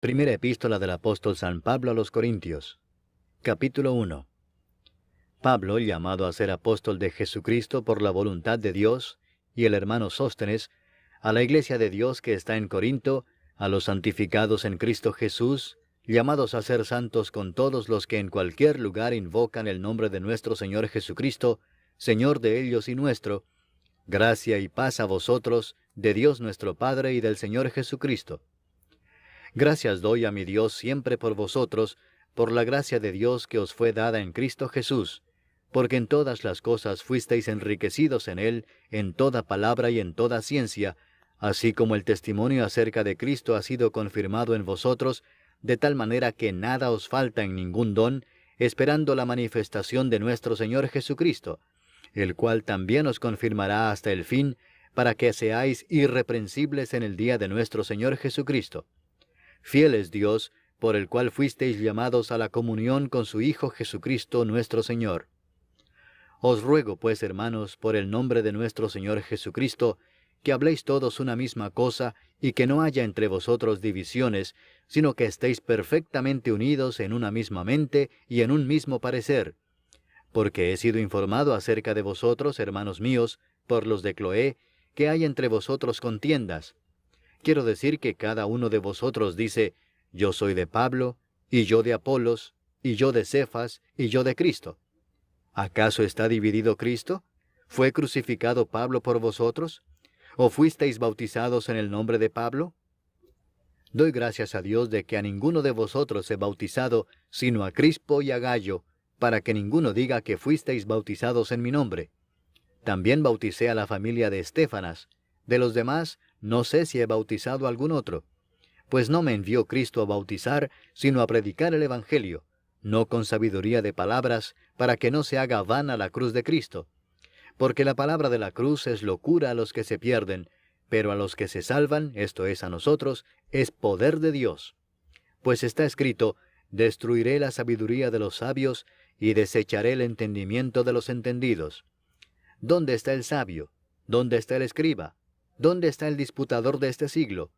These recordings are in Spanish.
Primera epístola del apóstol San Pablo a los Corintios. Capítulo 1. Pablo, llamado a ser apóstol de Jesucristo por la voluntad de Dios, y el hermano Sóstenes, a la iglesia de Dios que está en Corinto, a los santificados en Cristo Jesús, llamados a ser santos con todos los que en cualquier lugar invocan el nombre de nuestro Señor Jesucristo, Señor de ellos y nuestro, gracia y paz a vosotros, de Dios nuestro Padre y del Señor Jesucristo. Gracias doy a mi Dios siempre por vosotros, por la gracia de Dios que os fue dada en Cristo Jesús, porque en todas las cosas fuisteis enriquecidos en Él, en toda palabra y en toda ciencia, así como el testimonio acerca de Cristo ha sido confirmado en vosotros, de tal manera que nada os falta en ningún don, esperando la manifestación de nuestro Señor Jesucristo, el cual también os confirmará hasta el fin, para que seáis irreprensibles en el día de nuestro Señor Jesucristo. Fiel es Dios, por el cual fuisteis llamados a la comunión con su Hijo Jesucristo nuestro Señor. Os ruego, pues, hermanos, por el nombre de nuestro Señor Jesucristo, que habléis todos una misma cosa, y que no haya entre vosotros divisiones, sino que estéis perfectamente unidos en una misma mente y en un mismo parecer. Porque he sido informado acerca de vosotros, hermanos míos, por los de Cloé, que hay entre vosotros contiendas. Quiero decir que cada uno de vosotros dice, yo soy de Pablo, y yo de Apolos, y yo de Cefas, y yo de Cristo. ¿Acaso está dividido Cristo? ¿Fue crucificado Pablo por vosotros? ¿O fuisteis bautizados en el nombre de Pablo? Doy gracias a Dios de que a ninguno de vosotros he bautizado, sino a Crispo y a Gayo, para que ninguno diga que fuisteis bautizados en mi nombre. También bauticé a la familia de Estéfanas. De los demás, no sé si he bautizado a algún otro. Pues no me envió Cristo a bautizar, sino a predicar el Evangelio, no con sabiduría de palabras, para que no se haga vana la cruz de Cristo. Porque la palabra de la cruz es locura a los que se pierden, pero a los que se salvan, esto es a nosotros, es poder de Dios. Pues está escrito, destruiré la sabiduría de los sabios, y desecharé el entendimiento de los entendidos. ¿Dónde está el sabio? ¿Dónde está el escriba? ¿Dónde está el disputador de este siglo?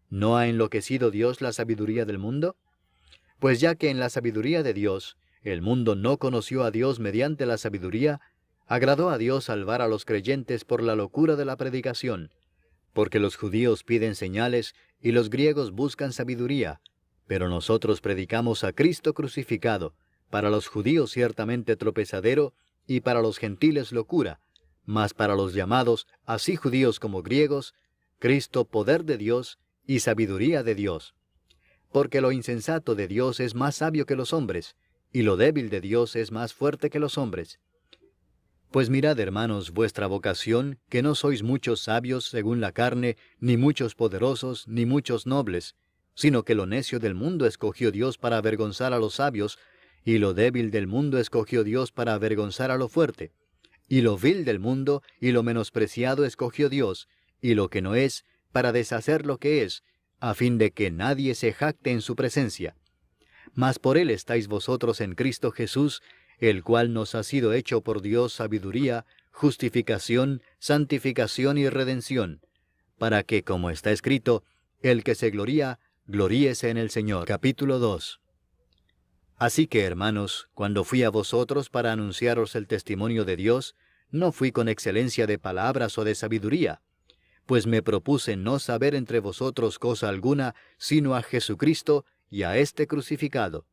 ¿No ha enloquecido Dios la sabiduría del mundo? Pues ya que en la sabiduría de Dios, el mundo no conoció a Dios mediante la sabiduría, agradó a Dios salvar a los creyentes por la locura de la predicación. Porque los judíos piden señales y los griegos buscan sabiduría, pero nosotros predicamos a Cristo crucificado, para los judíos ciertamente tropezadero y para los gentiles locura, mas para los llamados, así judíos como griegos, Cristo poder de Dios y sabiduría de Dios. Porque lo insensato de Dios es más sabio que los hombres, y lo débil de Dios es más fuerte que los hombres. Pues mirad, hermanos, vuestra vocación, que no sois muchos sabios según la carne, ni muchos poderosos, ni muchos nobles, sino que lo necio del mundo escogió Dios para avergonzar a los sabios, y lo débil del mundo escogió Dios para avergonzar a lo fuerte. Y lo vil del mundo y lo menospreciado escogió Dios, y lo que no es, para deshacer lo que es, a fin de que nadie se jacte en su presencia. Mas por él estáis vosotros en Cristo Jesús, el cual nos ha sido hecho por Dios sabiduría, justificación, santificación y redención, para que, como está escrito, el que se gloría, gloríese en el Señor. Capítulo 2. Así que, hermanos, cuando fui a vosotros para anunciaros el testimonio de Dios, no fui con excelencia de palabras o de sabiduría, pues me propuse no saber entre vosotros cosa alguna, sino a Jesucristo y a este crucificado.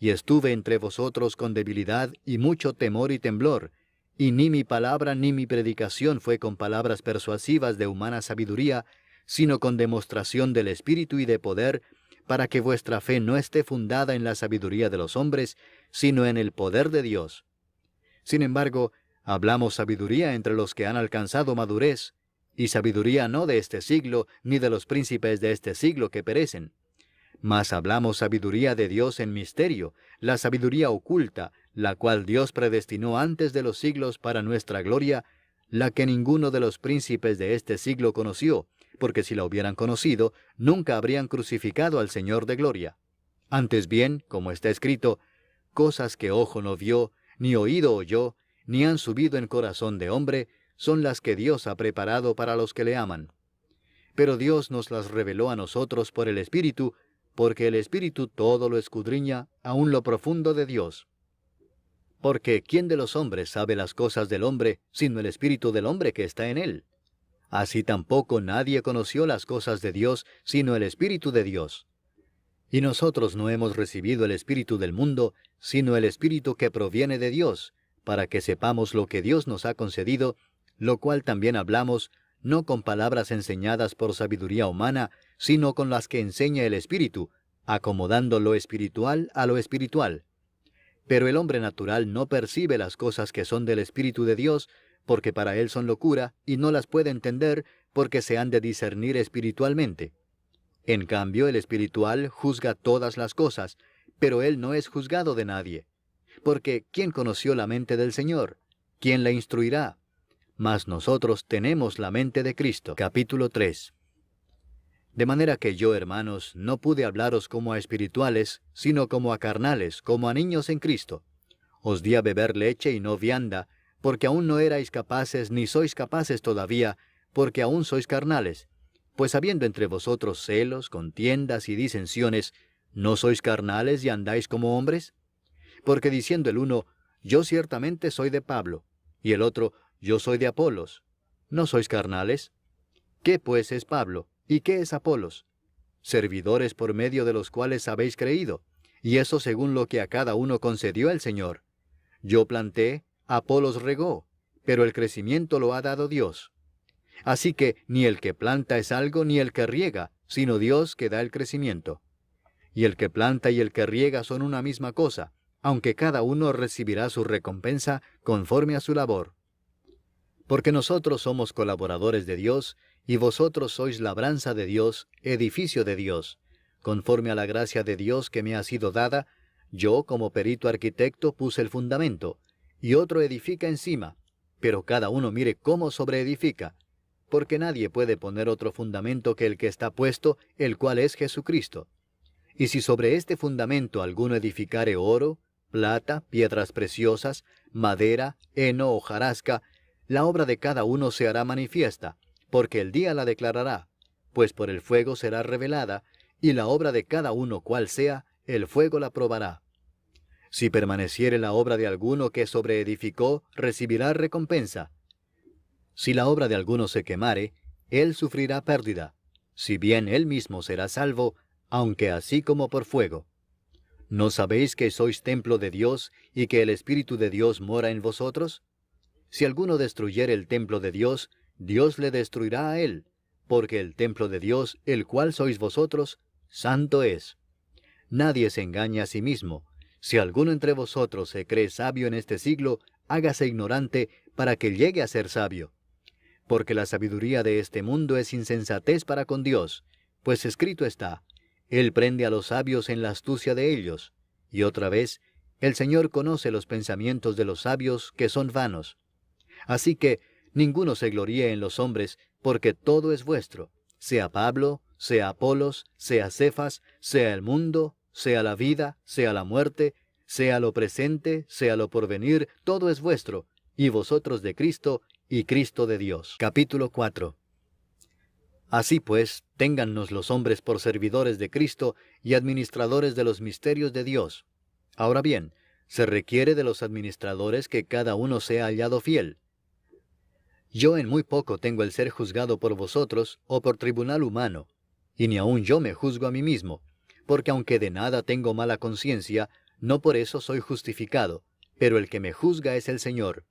Y estuve entre vosotros con debilidad y mucho temor y temblor, y ni mi palabra ni mi predicación fue con palabras persuasivas de humana sabiduría, sino con demostración del Espíritu y de poder, para que vuestra fe no esté fundada en la sabiduría de los hombres, sino en el poder de Dios. Sin embargo, hablamos sabiduría entre los que han alcanzado madurez, y sabiduría no de este siglo, ni de los príncipes de este siglo que perecen. Mas hablamos sabiduría de Dios en misterio, la sabiduría oculta, la cual Dios predestinó antes de los siglos para nuestra gloria, la que ninguno de los príncipes de este siglo conoció, porque si la hubieran conocido, nunca habrían crucificado al Señor de gloria. Antes bien, como está escrito, cosas que ojo no vio, ni oído oyó, ni han subido en corazón de hombre, son las que Dios ha preparado para los que le aman. Pero Dios nos las reveló a nosotros por el Espíritu, porque el Espíritu todo lo escudriña, aun lo profundo de Dios. Porque ¿quién de los hombres sabe las cosas del hombre, sino el Espíritu del hombre que está en él? Así tampoco nadie conoció las cosas de Dios, sino el Espíritu de Dios. Y nosotros no hemos recibido el Espíritu del mundo, sino el Espíritu que proviene de Dios, para que sepamos lo que Dios nos ha concedido, lo cual también hablamos, no con palabras enseñadas por sabiduría humana, sino con las que enseña el Espíritu, acomodando lo espiritual a lo espiritual. Pero el hombre natural no percibe las cosas que son del Espíritu de Dios, porque para él son locura, y no las puede entender, porque se han de discernir espiritualmente. En cambio, el espiritual juzga todas las cosas, pero él no es juzgado de nadie. Porque ¿quién conoció la mente del Señor? ¿Quién la instruirá? Mas nosotros tenemos la mente de Cristo. Capítulo 3. De manera que yo, hermanos, no pude hablaros como a espirituales, sino como a carnales, como a niños en Cristo. Os di a beber leche y no vianda, porque aún no erais capaces, ni sois capaces todavía, porque aún sois carnales. Pues habiendo entre vosotros celos, contiendas y disensiones, ¿no sois carnales y andáis como hombres? Porque diciendo el uno, yo ciertamente soy de Pablo, y el otro, yo soy de Apolos, ¿no sois carnales? ¿Qué pues es Pablo? ¿Y qué es Apolos? Servidores por medio de los cuales habéis creído, y eso según lo que a cada uno concedió el Señor. Yo planté, Apolos regó, pero el crecimiento lo ha dado Dios. Así que ni el que planta es algo, ni el que riega, sino Dios que da el crecimiento. Y el que planta y el que riega son una misma cosa, aunque cada uno recibirá su recompensa conforme a su labor. Porque nosotros somos colaboradores de Dios, y vosotros sois labranza de Dios, edificio de Dios. Conforme a la gracia de Dios que me ha sido dada, yo como perito arquitecto puse el fundamento, y otro edifica encima, pero cada uno mire cómo sobreedifica, porque nadie puede poner otro fundamento que el que está puesto, el cual es Jesucristo. Y si sobre este fundamento alguno edificare oro, plata, piedras preciosas, madera, heno o hojarasca, la obra de cada uno se hará manifiesta, porque el día la declarará, pues por el fuego será revelada, y la obra de cada uno cual sea, el fuego la probará. Si permaneciere la obra de alguno que sobreedificó, recibirá recompensa. Si la obra de alguno se quemare, él sufrirá pérdida, si bien él mismo será salvo, aunque así como por fuego. ¿No sabéis que sois templo de Dios, y que el Espíritu de Dios mora en vosotros? Si alguno destruyere el templo de Dios, Dios le destruirá a él, porque el templo de Dios, el cual sois vosotros, santo es. Nadie se engaña a sí mismo. Si alguno entre vosotros se cree sabio en este siglo, hágase ignorante para que llegue a ser sabio. Porque la sabiduría de este mundo es insensatez para con Dios, pues escrito está, Él prende a los sabios en la astucia de ellos. Y otra vez, el Señor conoce los pensamientos de los sabios que son vanos. Así que ninguno se gloríe en los hombres, porque todo es vuestro, sea Pablo, sea Apolos, sea Cefas, sea el mundo, sea la vida, sea la muerte, sea lo presente, sea lo porvenir, todo es vuestro, y vosotros de Cristo, y Cristo de Dios. Capítulo 4. Así pues, téngannos los hombres por servidores de Cristo y administradores de los misterios de Dios. Ahora bien, se requiere de los administradores que cada uno sea hallado fiel. Yo en muy poco tengo el ser juzgado por vosotros o por tribunal humano, y ni aun yo me juzgo a mí mismo, porque aunque de nada tengo mala conciencia, no por eso soy justificado, pero el que me juzga es el Señor.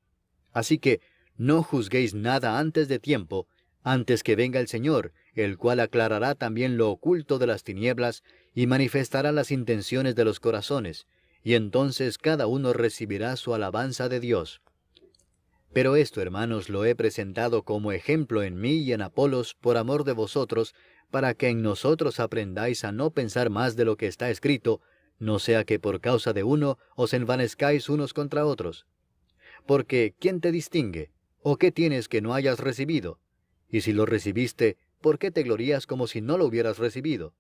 Así que no juzguéis nada antes de tiempo, antes que venga el Señor, el cual aclarará también lo oculto de las tinieblas y manifestará las intenciones de los corazones, y entonces cada uno recibirá su alabanza de Dios. Pero esto, hermanos, lo he presentado como ejemplo en mí y en Apolos por amor de vosotros, para que en nosotros aprendáis a no pensar más de lo que está escrito, no sea que por causa de uno os envanezcáis unos contra otros. Porque ¿quién te distingue? ¿O qué tienes que no hayas recibido? Y si lo recibiste, ¿por qué te glorías como si no lo hubieras recibido?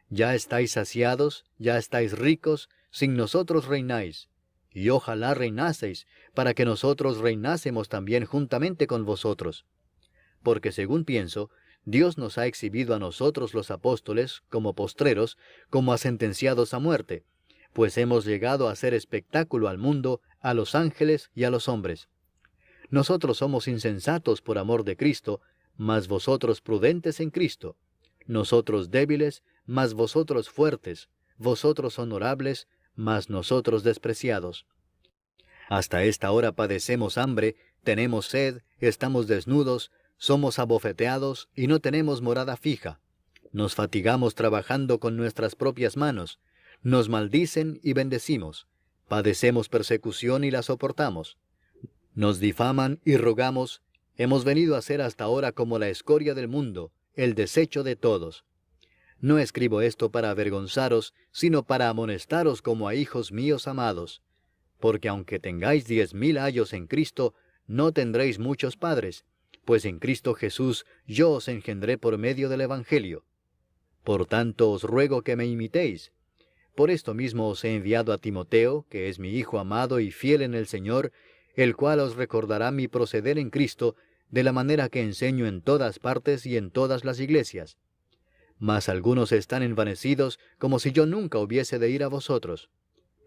Ya estáis saciados, ya estáis ricos, sin nosotros reináis. Y ojalá reinaseis, para que nosotros reinásemos también juntamente con vosotros. Porque según pienso, Dios nos ha exhibido a nosotros los apóstoles, como postreros, como a sentenciados a muerte, pues hemos llegado a hacer espectáculo al mundo, a los ángeles y a los hombres. Nosotros somos insensatos por amor de Cristo, mas vosotros prudentes en Cristo. Nosotros débiles, mas vosotros fuertes. Vosotros honorables, mas nosotros despreciados. Hasta esta hora padecemos hambre, tenemos sed, estamos desnudos, somos abofeteados y no tenemos morada fija. Nos fatigamos trabajando con nuestras propias manos. Nos maldicen y bendecimos. Padecemos persecución y la soportamos. Nos difaman y rogamos. Hemos venido a ser hasta ahora como la escoria del mundo, el desecho de todos. No escribo esto para avergonzaros, sino para amonestaros como a hijos míos amados. Porque aunque tengáis 10,000 años en Cristo, no tendréis muchos padres, pues en Cristo Jesús yo os engendré por medio del Evangelio. Por tanto os ruego que me imitéis. Por esto mismo os he enviado a Timoteo, que es mi hijo amado y fiel en el Señor, el cual os recordará mi proceder en Cristo, de la manera que enseño en todas partes y en todas las iglesias. Mas algunos están envanecidos, como si yo nunca hubiese de ir a vosotros.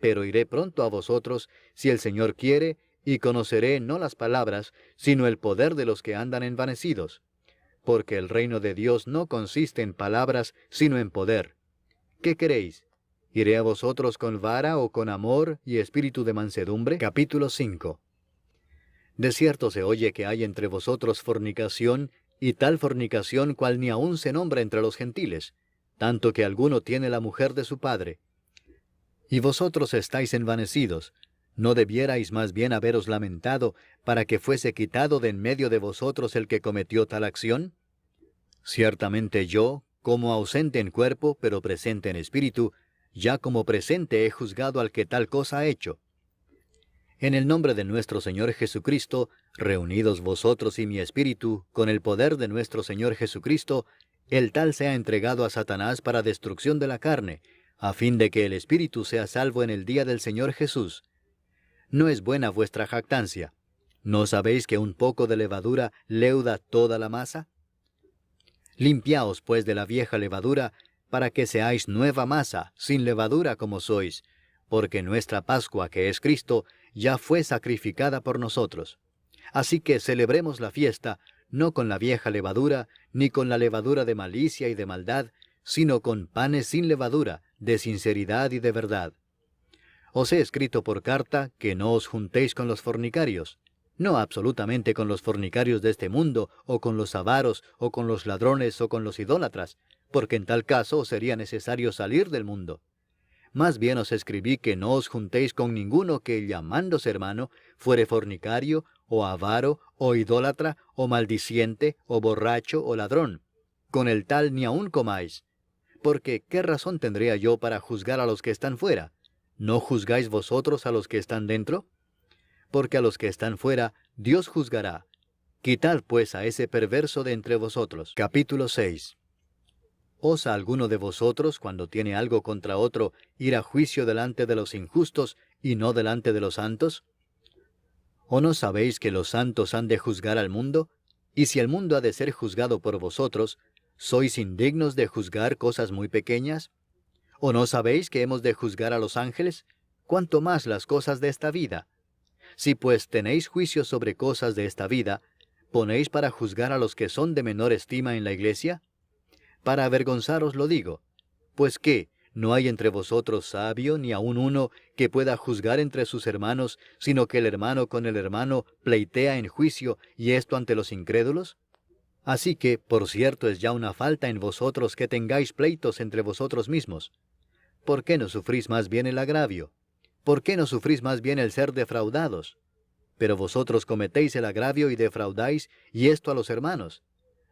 Pero iré pronto a vosotros, si el Señor quiere, y conoceré no las palabras, sino el poder de los que andan envanecidos. Porque el reino de Dios no consiste en palabras, sino en poder. ¿Qué queréis? ¿Iré a vosotros con vara o con amor y espíritu de mansedumbre? Capítulo 5. De cierto se oye que hay entre vosotros fornicación, y tal fornicación cual ni aun se nombra entre los gentiles, tanto que alguno tiene la mujer de su padre. Y vosotros estáis envanecidos. ¿No debierais más bien haberos lamentado para que fuese quitado de en medio de vosotros el que cometió tal acción? Ciertamente yo, como ausente en cuerpo, pero presente en espíritu, ya como presente he juzgado al que tal cosa ha hecho. En el nombre de nuestro Señor Jesucristo, reunidos vosotros y mi espíritu, con el poder de nuestro Señor Jesucristo, el tal sea entregado a Satanás para destrucción de la carne, a fin de que el espíritu sea salvo en el día del Señor Jesús. ¿No es buena vuestra jactancia? ¿No sabéis que un poco de levadura leuda toda la masa? Limpiaos pues de la vieja levadura, para que seáis nueva masa, sin levadura como sois, porque nuestra Pascua, que es Cristo, ya fue sacrificada por nosotros. Así que celebremos la fiesta, no con la vieja levadura, ni con la levadura de malicia y de maldad, sino con panes sin levadura, de sinceridad y de verdad. Os he escrito por carta que no os juntéis con los fornicarios, no absolutamente con los fornicarios de este mundo, o con los avaros, o con los ladrones, o con los idólatras, porque en tal caso os sería necesario salir del mundo. Más bien os escribí que no os juntéis con ninguno que, llamándose hermano, fuere fornicario, o avaro, o idólatra, o maldiciente, o borracho, o ladrón. Con el tal ni aun comáis. Porque, ¿qué razón tendría yo para juzgar a los que están fuera? ¿No juzgáis vosotros a los que están dentro? Porque a los que están fuera, Dios juzgará. Quitad pues a ese perverso de entre vosotros. Capítulo 6. ¿Osa alguno de vosotros, cuando tiene algo contra otro, ir a juicio delante de los injustos y no delante de los santos? ¿O no sabéis que los santos han de juzgar al mundo? Y si el mundo ha de ser juzgado por vosotros, ¿sois indignos de juzgar cosas muy pequeñas? ¿O no sabéis que hemos de juzgar a los ángeles? ¿Cuánto más las cosas de esta vida? Si pues tenéis juicio sobre cosas de esta vida, ¿ponéis para juzgar a los que son de menor estima en la iglesia? Para avergonzaros lo digo. Pues ¿qué? ¿No hay entre vosotros sabio, ni aun uno que pueda juzgar entre sus hermanos, sino que el hermano con el hermano pleitea en juicio, y esto ante los incrédulos? Así que, por cierto, es ya una falta en vosotros que tengáis pleitos entre vosotros mismos. ¿Por qué no sufrís más bien el agravio? ¿Por qué no sufrís más bien el ser defraudados? Pero vosotros cometéis el agravio y defraudáis, y esto a los hermanos.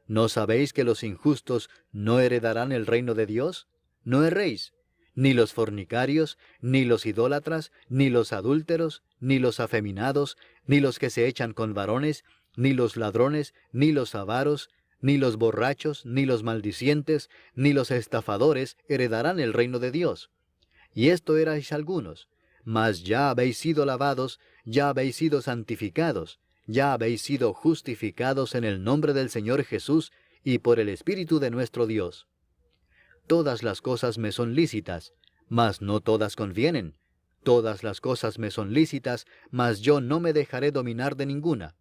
¿No sabéis que los injustos no heredarán el reino de Dios? No erréis, ni los fornicarios, ni los idólatras, ni los adúlteros, ni los afeminados, ni los que se echan con varones, ni los ladrones, ni los avaros, ni los borrachos, ni los maldicientes, ni los estafadores heredarán el reino de Dios. Y esto erais algunos, mas ya habéis sido lavados, ya habéis sido santificados, ya habéis sido justificados en el nombre del Señor Jesús y por el Espíritu de nuestro Dios. Todas las cosas me son lícitas, mas no todas convienen. Todas las cosas me son lícitas, mas yo no me dejaré dominar de ninguna.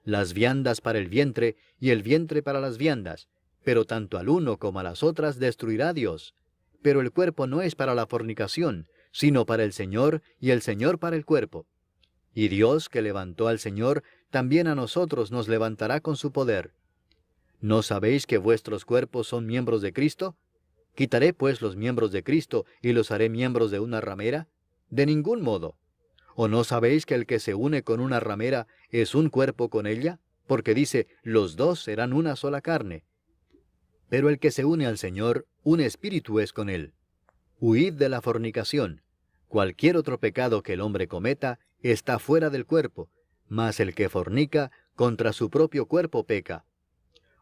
Las viandas para el vientre, y el vientre para las viandas, pero tanto al uno como a las otras destruirá Dios. Pero el cuerpo no es para la fornicación, sino para el Señor, y el Señor para el cuerpo. Y Dios, que levantó al Señor, también a nosotros nos levantará con su poder. ¿No sabéis que vuestros cuerpos son miembros de Cristo? ¿Quitaré pues los miembros de Cristo y los haré miembros de una ramera? De ningún modo. ¿O no sabéis que el que se une con una ramera es un cuerpo con ella? Porque dice, los dos serán una sola carne. Pero el que se une al Señor, un espíritu es con él. Huid de la fornicación. Cualquier otro pecado que el hombre cometa está fuera del cuerpo, mas el que fornica contra su propio cuerpo peca.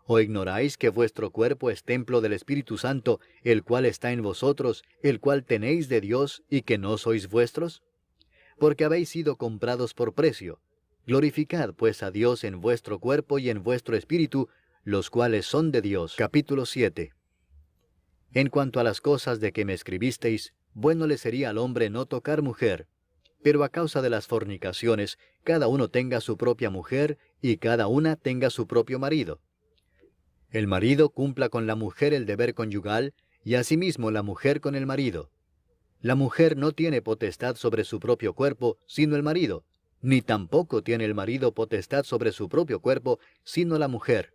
¿O ignoráis que vuestro cuerpo es templo del Espíritu Santo, el cual está en vosotros, el cual tenéis de Dios, y que no sois vuestros? Porque habéis sido comprados por precio. Glorificad pues a Dios en vuestro cuerpo y en vuestro espíritu, los cuales son de Dios. Capítulo 7. En cuanto a las cosas de que me escribisteis, bueno le sería al hombre no tocar mujer. Pero a causa de las fornicaciones, cada uno tenga su propia mujer, y cada una tenga su propio marido. El marido cumpla con la mujer el deber conyugal, y asimismo la mujer con el marido. La mujer no tiene potestad sobre su propio cuerpo, sino el marido, ni tampoco tiene el marido potestad sobre su propio cuerpo, sino la mujer.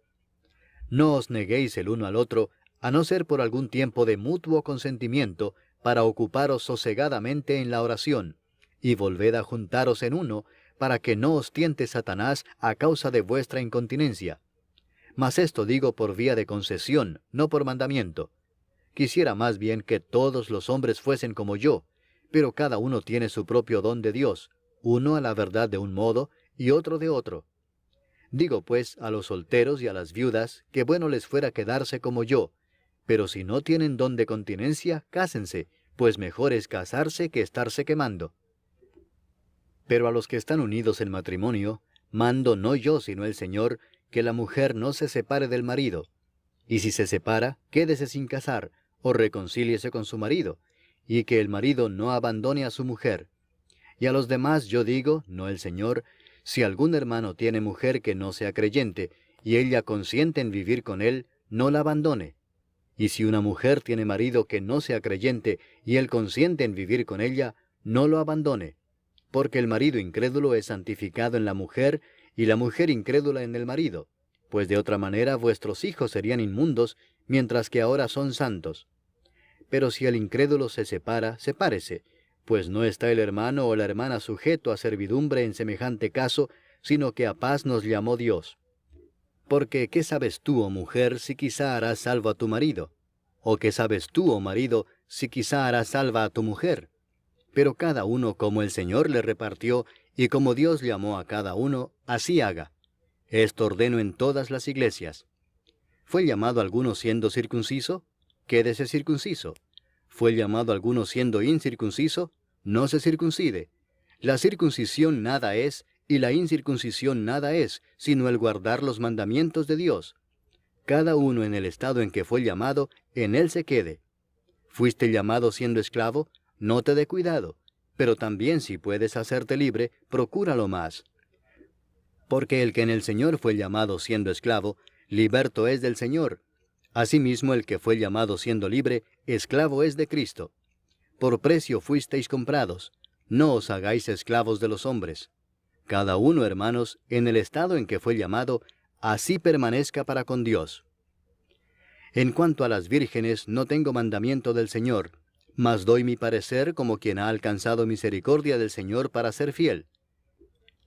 No os neguéis el uno al otro, a no ser por algún tiempo de mutuo consentimiento, para ocuparos sosegadamente en la oración, y volved a juntaros en uno, para que no os tiente Satanás a causa de vuestra incontinencia. Mas esto digo por vía de concesión, no por mandamiento. Quisiera más bien que todos los hombres fuesen como yo, pero cada uno tiene su propio don de Dios, uno a la verdad de un modo, y otro de otro. Digo pues a los solteros y a las viudas, que bueno les fuera quedarse como yo, pero si no tienen don de continencia, cásense, pues mejor es casarse que estarse quemando. Pero a los que están unidos en matrimonio, mando no yo sino el Señor, que la mujer no se separe del marido, y si se separa, quédese sin casar, o reconcíliese con su marido, y que el marido no abandone a su mujer. Y a los demás yo digo, no el Señor, si algún hermano tiene mujer que no sea creyente, y ella consiente en vivir con él, no la abandone. Y si una mujer tiene marido que no sea creyente, y él consiente en vivir con ella, no lo abandone. Porque el marido incrédulo es santificado en la mujer, y la mujer incrédula en el marido, pues de otra manera vuestros hijos serían inmundos, mientras que ahora son santos. Pero si el incrédulo se separa, sepárese, pues no está el hermano o la hermana sujeto a servidumbre en semejante caso, sino que a paz nos llamó Dios. Porque, ¿qué sabes tú, oh mujer, si quizá harás salvo a tu marido? ¿O qué sabes tú, oh marido, si quizá harás salva a tu mujer? Pero cada uno como el Señor le repartió, y como Dios llamó a cada uno, así haga. Esto ordeno en todas las iglesias. ¿Fue llamado alguno siendo circunciso? Quédese circunciso. ¿Fue llamado alguno siendo incircunciso? No se circuncide. La circuncisión nada es, y la incircuncisión nada es, sino el guardar los mandamientos de Dios. Cada uno en el estado en que fue llamado, en él se quede. ¿Fuiste llamado siendo esclavo? No te dé cuidado. Pero también si puedes hacerte libre, procúralo más. Porque el que en el Señor fue llamado siendo esclavo, liberto es del Señor. Asimismo el que fue llamado siendo libre, esclavo es de Cristo. Por precio fuisteis comprados. No os hagáis esclavos de los hombres. Cada uno, hermanos, en el estado en que fue llamado, así permanezca para con Dios. En cuanto a las vírgenes, no tengo mandamiento del Señor, mas doy mi parecer como quien ha alcanzado misericordia del Señor para ser fiel.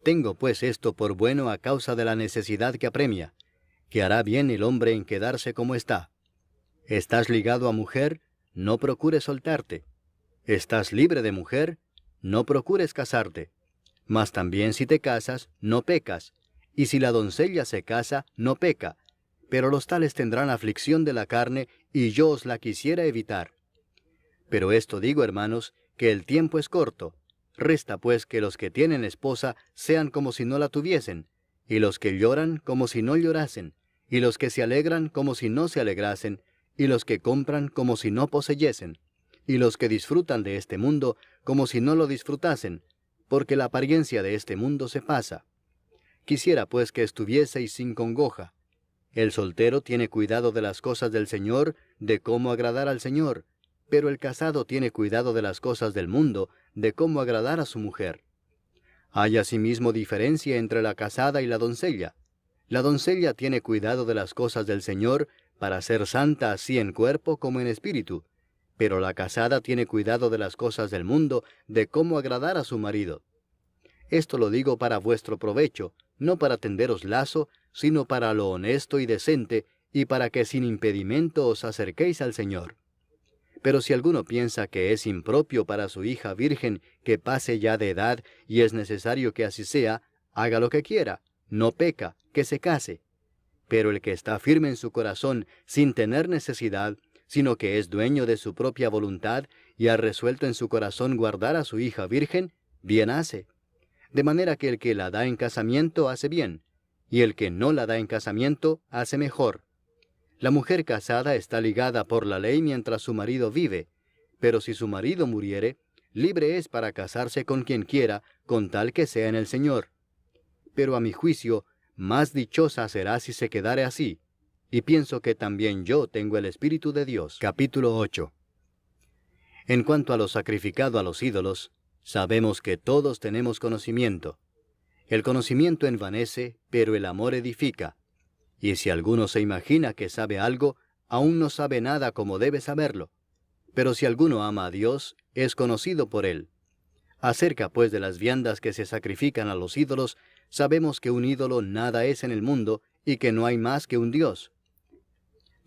Tengo pues esto por bueno a causa de la necesidad que apremia, que hará bien el hombre en quedarse como está. ¿Estás ligado a mujer? No procures soltarte. ¿Estás libre de mujer? No procures casarte. Mas también si te casas, no pecas. Y si la doncella se casa, no peca. Pero los tales tendrán aflicción de la carne, y yo os la quisiera evitar. Pero esto digo, hermanos, que el tiempo es corto. Resta pues que los que tienen esposa sean como si no la tuviesen, y los que lloran como si no llorasen, y los que se alegran como si no se alegrasen, y los que compran como si no poseyesen, y los que disfrutan de este mundo como si no lo disfrutasen, porque la apariencia de este mundo se pasa. Quisiera pues que estuvieseis sin congoja. El soltero tiene cuidado de las cosas del Señor, de cómo agradar al Señor, pero el casado tiene cuidado de las cosas del mundo, de cómo agradar a su mujer. Hay asimismo diferencia entre la casada y la doncella. La doncella tiene cuidado de las cosas del Señor, para ser santa así en cuerpo como en espíritu, pero la casada tiene cuidado de las cosas del mundo, de cómo agradar a su marido. Esto lo digo para vuestro provecho, no para tenderos lazo, sino para lo honesto y decente, y para que sin impedimento os acerquéis al Señor. Pero si alguno piensa que es impropio para su hija virgen que pase ya de edad y es necesario que así sea, haga lo que quiera, no peca, que se case. Pero el que está firme en su corazón sin tener necesidad, sino que es dueño de su propia voluntad y ha resuelto en su corazón guardar a su hija virgen, bien hace. De manera que el que la da en casamiento hace bien, y el que no la da en casamiento hace mejor. La mujer casada está ligada por la ley mientras su marido vive, pero si su marido muriere, libre es para casarse con quien quiera, con tal que sea en el Señor. Pero a mi juicio, más dichosa será si se quedare así, y pienso que también yo tengo el Espíritu de Dios. Capítulo 8. En cuanto a lo sacrificado a los ídolos, sabemos que todos tenemos conocimiento. El conocimiento envanece, pero el amor edifica. Y si alguno se imagina que sabe algo, aún no sabe nada como debe saberlo. Pero si alguno ama a Dios, es conocido por él. Acerca pues de las viandas que se sacrifican a los ídolos, sabemos que un ídolo nada es en el mundo, y que no hay más que un Dios.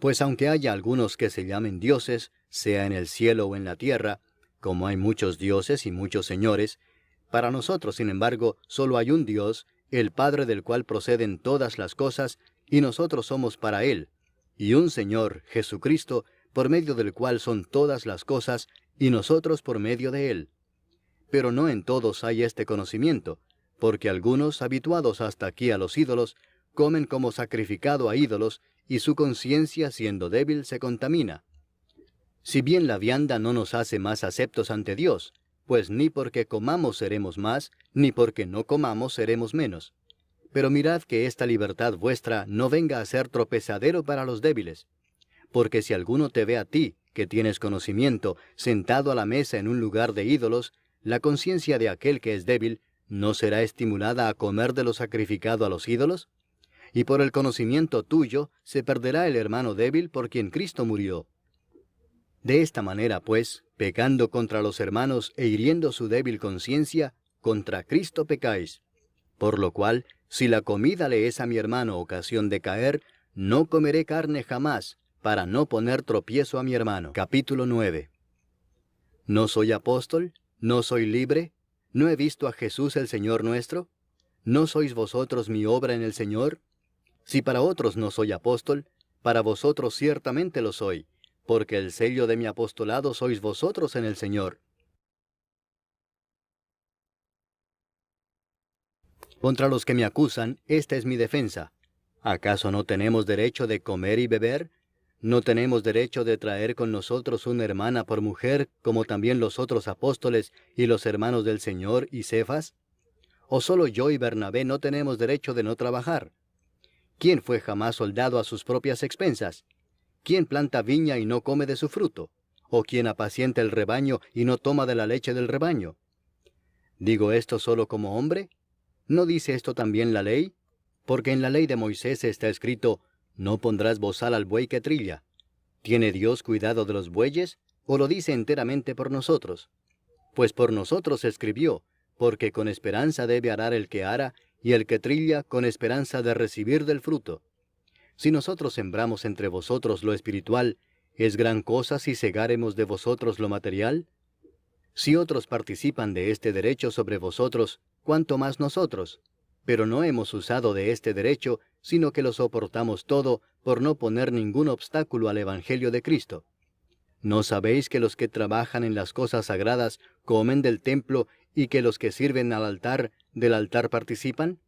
Pues aunque haya algunos que se llamen dioses, sea en el cielo o en la tierra, como hay muchos dioses y muchos señores, para nosotros, sin embargo, solo hay un Dios, el Padre del cual proceden todas las cosas, y nosotros somos para Él, y un Señor, Jesucristo, por medio del cual son todas las cosas, y nosotros por medio de Él. Pero no en todos hay este conocimiento, porque algunos, habituados hasta aquí a los ídolos, comen como sacrificado a ídolos, y su conciencia, siendo débil, se contamina. Si bien la vianda no nos hace más aceptos ante Dios, pues ni porque comamos seremos más, ni porque no comamos seremos menos. Pero mirad que esta libertad vuestra no venga a ser tropezadero para los débiles. Porque si alguno te ve a ti, que tienes conocimiento, sentado a la mesa en un lugar de ídolos, la conciencia de aquel que es débil, ¿no será estimulada a comer de lo sacrificado a los ídolos? Y por el conocimiento tuyo se perderá el hermano débil por quien Cristo murió. De esta manera, pues, pecando contra los hermanos e hiriendo su débil conciencia, contra Cristo pecáis. Por lo cual, si la comida le es a mi hermano ocasión de caer, no comeré carne jamás, para no poner tropiezo a mi hermano. Capítulo 9. ¿No soy apóstol? ¿No soy libre? ¿No he visto a Jesús el Señor nuestro? ¿No sois vosotros mi obra en el Señor? Si para otros no soy apóstol, para vosotros ciertamente lo soy, porque el sello de mi apostolado sois vosotros en el Señor. Contra los que me acusan, esta es mi defensa. ¿Acaso no tenemos derecho de comer y beber? ¿No tenemos derecho de traer con nosotros una hermana por mujer, como también los otros apóstoles y los hermanos del Señor y Cefas? ¿O solo yo y Bernabé no tenemos derecho de no trabajar? ¿Quién fue jamás soldado a sus propias expensas? ¿Quién planta viña y no come de su fruto? ¿O quién apacienta el rebaño y no toma de la leche del rebaño? ¿Digo esto solo como hombre? ¿No dice esto también la ley? Porque en la ley de Moisés está escrito, no pondrás bozal al buey que trilla. ¿Tiene Dios cuidado de los bueyes, o lo dice enteramente por nosotros? Pues por nosotros escribió, porque con esperanza debe arar el que ara, y el que trilla con esperanza de recibir del fruto. Si nosotros sembramos entre vosotros lo espiritual, ¿es gran cosa si segáremos de vosotros lo material? Si otros participan de este derecho sobre vosotros, ¿cuánto más nosotros? Pero no hemos usado de este derecho, sino que lo soportamos todo, por no poner ningún obstáculo al Evangelio de Cristo. ¿No sabéis que los que trabajan en las cosas sagradas comen del templo, y que los que sirven al altar, del altar participan?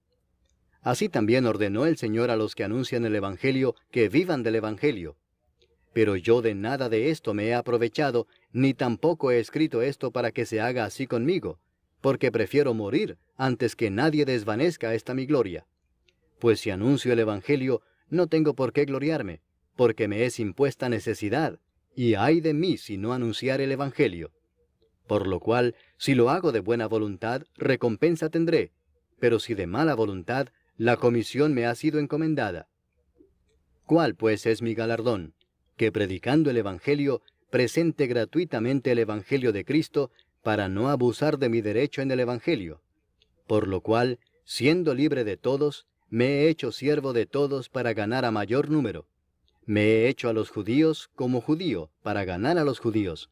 Así también ordenó el Señor a los que anuncian el Evangelio que vivan del Evangelio. Pero yo de nada de esto me he aprovechado, ni tampoco he escrito esto para que se haga así conmigo, porque prefiero morir antes que nadie desvanezca esta mi gloria. Pues si anuncio el Evangelio, no tengo por qué gloriarme, porque me es impuesta necesidad, y ay de mí si no anunciar el Evangelio. Por lo cual, si lo hago de buena voluntad, recompensa tendré, pero si de mala voluntad, la comisión me ha sido encomendada. ¿Cuál pues es mi galardón? Que predicando el Evangelio, presente gratuitamente el Evangelio de Cristo, para no abusar de mi derecho en el Evangelio. Por lo cual, siendo libre de todos, me he hecho siervo de todos para ganar a mayor número. Me he hecho a los judíos como judío, para ganar a los judíos.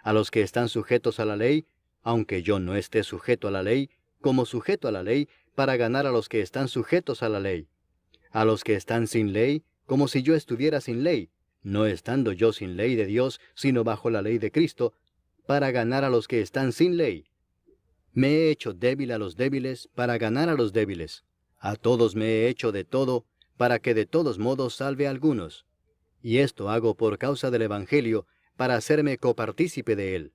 A los que están sujetos a la ley, aunque yo no esté sujeto a la ley, como sujeto a la ley, para ganar a los que están sujetos a la ley. A los que están sin ley, como si yo estuviera sin ley, no estando yo sin ley de Dios, sino bajo la ley de Cristo, para ganar a los que están sin ley. Me he hecho débil a los débiles, para ganar a los débiles. A todos me he hecho de todo, para que de todos modos salve a algunos. Y esto hago por causa del Evangelio, para hacerme copartícipe de él.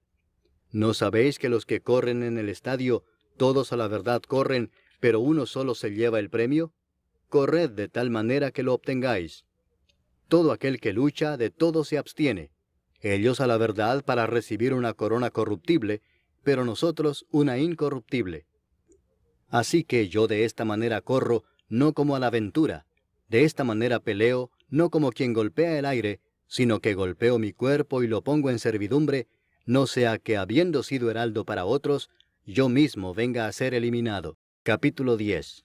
¿No sabéis que los que corren en el estadio, todos a la verdad corren, pero uno solo se lleva el premio? Corred de tal manera que lo obtengáis. Todo aquel que lucha, de todo se abstiene. Ellos a la verdad para recibir una corona corruptible, pero nosotros una incorruptible. Así que yo de esta manera corro, no como a la aventura. De esta manera peleo, no como quien golpea el aire, sino que golpeo mi cuerpo y lo pongo en servidumbre, no sea que habiendo sido heraldo para otros, yo mismo venga a ser eliminado. Capítulo 10.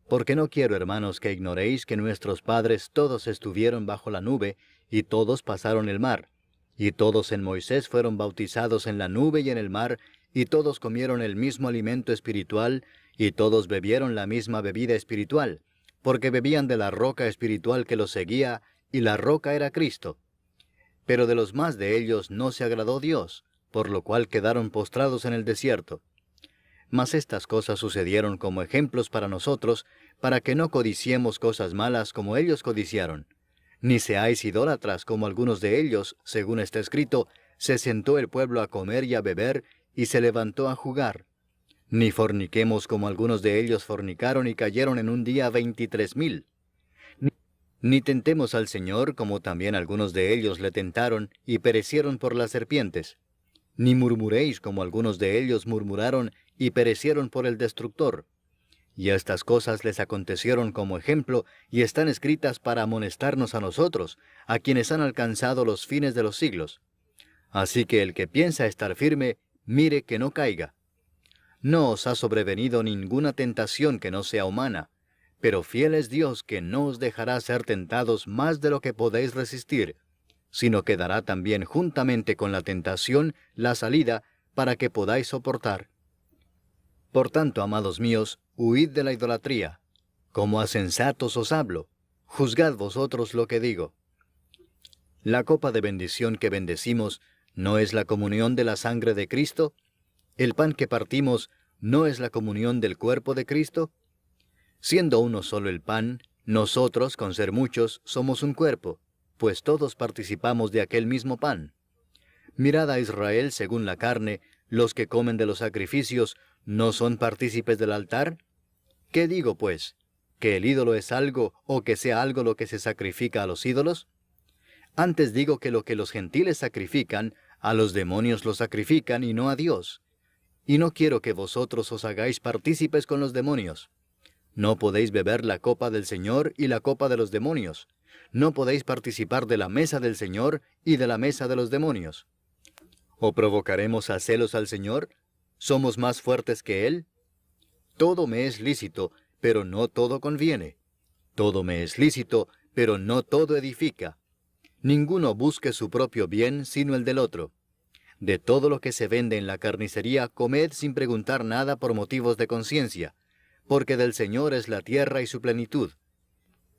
Porque no quiero, hermanos, que ignoréis que nuestros padres todos estuvieron bajo la nube, y todos pasaron el mar, y todos en Moisés fueron bautizados en la nube y en el mar, y todos comieron el mismo alimento espiritual, y todos bebieron la misma bebida espiritual, porque bebían de la roca espiritual que los seguía, y la roca era Cristo. Pero de los más de ellos no se agradó Dios, por lo cual quedaron postrados en el desierto. Mas estas cosas sucedieron como ejemplos para nosotros, para que no codiciemos cosas malas como ellos codiciaron. Ni seáis idólatras como algunos de ellos, según está escrito, se sentó el pueblo a comer y a beber, y se levantó a jugar. Ni forniquemos como algunos de ellos fornicaron y cayeron en un día 23,000. Ni tentemos al Señor como también algunos de ellos le tentaron y perecieron por las serpientes. Ni murmuréis como algunos de ellos murmuraron y perecieron por el destructor. Y estas cosas les acontecieron como ejemplo y están escritas para amonestarnos a nosotros, a quienes han alcanzado los fines de los siglos. Así que el que piensa estar firme, mire que no caiga. No os ha sobrevenido ninguna tentación que no sea humana, pero fiel es Dios que no os dejará ser tentados más de lo que podéis resistir, sino que dará también juntamente con la tentación la salida para que podáis soportar. Por tanto, amados míos, huid de la idolatría. Como a sensatos os hablo, juzgad vosotros lo que digo. La copa de bendición que bendecimos, ¿no es la comunión de la sangre de Cristo? ¿El pan que partimos, no es la comunión del cuerpo de Cristo? Siendo uno solo el pan, nosotros, con ser muchos, somos un cuerpo, pues todos participamos de aquel mismo pan. Mirad a Israel según la carne, los que comen de los sacrificios, ¿no son partícipes del altar? ¿Qué digo, pues? ¿Que el ídolo es algo, o que sea algo lo que se sacrifica a los ídolos? Antes digo que lo que los gentiles sacrifican, a los demonios lo sacrifican y no a Dios. Y no quiero que vosotros os hagáis partícipes con los demonios. No podéis beber la copa del Señor y la copa de los demonios. No podéis participar de la mesa del Señor y de la mesa de los demonios. ¿O provocaremos a celos al Señor? ¿Somos más fuertes que Él? Todo me es lícito, pero no todo conviene. Todo me es lícito, pero no todo edifica. Ninguno busque su propio bien, sino el del otro. De todo lo que se vende en la carnicería, comed sin preguntar nada por motivos de conciencia, porque del Señor es la tierra y su plenitud.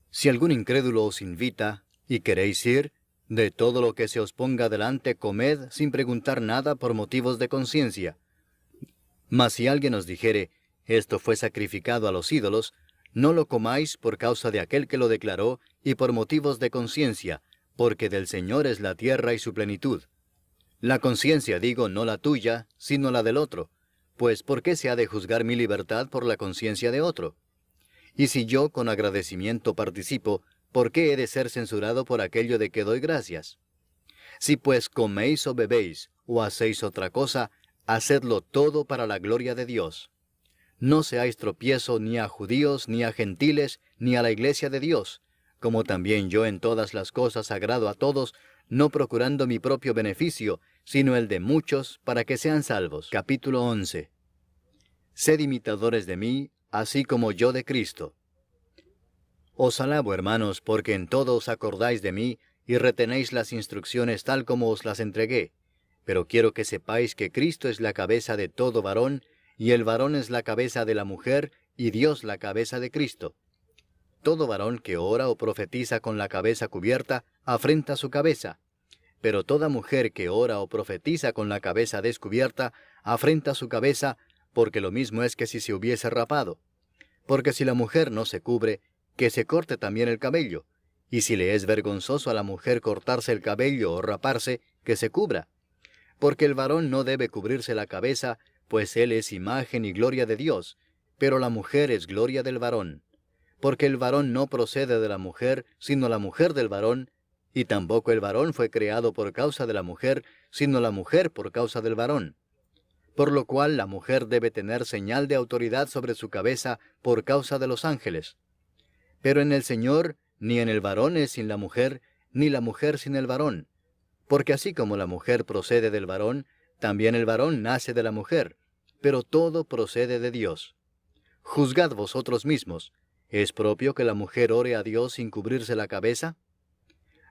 Si algún incrédulo os invita, y queréis ir, de todo lo que se os ponga delante comed sin preguntar nada por motivos de conciencia. Mas si alguien os dijere, esto fue sacrificado a los ídolos, No lo comáis por causa de aquel que lo declaró, y por motivos de conciencia, porque del Señor es la tierra y su plenitud. La conciencia, digo, no la tuya, sino la del otro. Pues, ¿por qué se ha de juzgar mi libertad por la conciencia de otro? Y si yo con agradecimiento participo, ¿por qué he de ser censurado por aquello de que doy gracias? Si pues coméis o bebéis, o hacéis otra cosa, hacedlo todo para la gloria de Dios. No seáis tropiezo ni a judíos, ni a gentiles, ni a la iglesia de Dios, como también yo en todas las cosas agrado a todos, no procurando mi propio beneficio, sino el de muchos, para que sean salvos. Capítulo 11. Sed imitadores de mí, así como yo de Cristo. Os alabo, hermanos, porque en todo os acordáis de mí, y retenéis las instrucciones tal como os las entregué. Pero quiero que sepáis que Cristo es la cabeza de todo varón, y el varón es la cabeza de la mujer, y Dios la cabeza de Cristo. Todo varón que ora o profetiza con la cabeza cubierta, afrenta su cabeza. Pero toda mujer que ora o profetiza con la cabeza descubierta, afrenta su cabeza, porque lo mismo es que si se hubiese rapado. Porque si la mujer no se cubre, que se corte también el cabello. Y si le es vergonzoso a la mujer cortarse el cabello o raparse, que se cubra. Porque el varón no debe cubrirse la cabeza, pues él es imagen y gloria de Dios, pero la mujer es gloria del varón. Porque el varón no procede de la mujer, sino la mujer del varón, y tampoco el varón fue creado por causa de la mujer, sino la mujer por causa del varón. Por lo cual la mujer debe tener señal de autoridad sobre su cabeza por causa de los ángeles. Pero en el Señor, ni en el varón es sin la mujer, ni la mujer sin el varón. Porque así como la mujer procede del varón, también el varón nace de la mujer, pero todo procede de Dios. Juzgad vosotros mismos, ¿es propio que la mujer ore a Dios sin cubrirse la cabeza?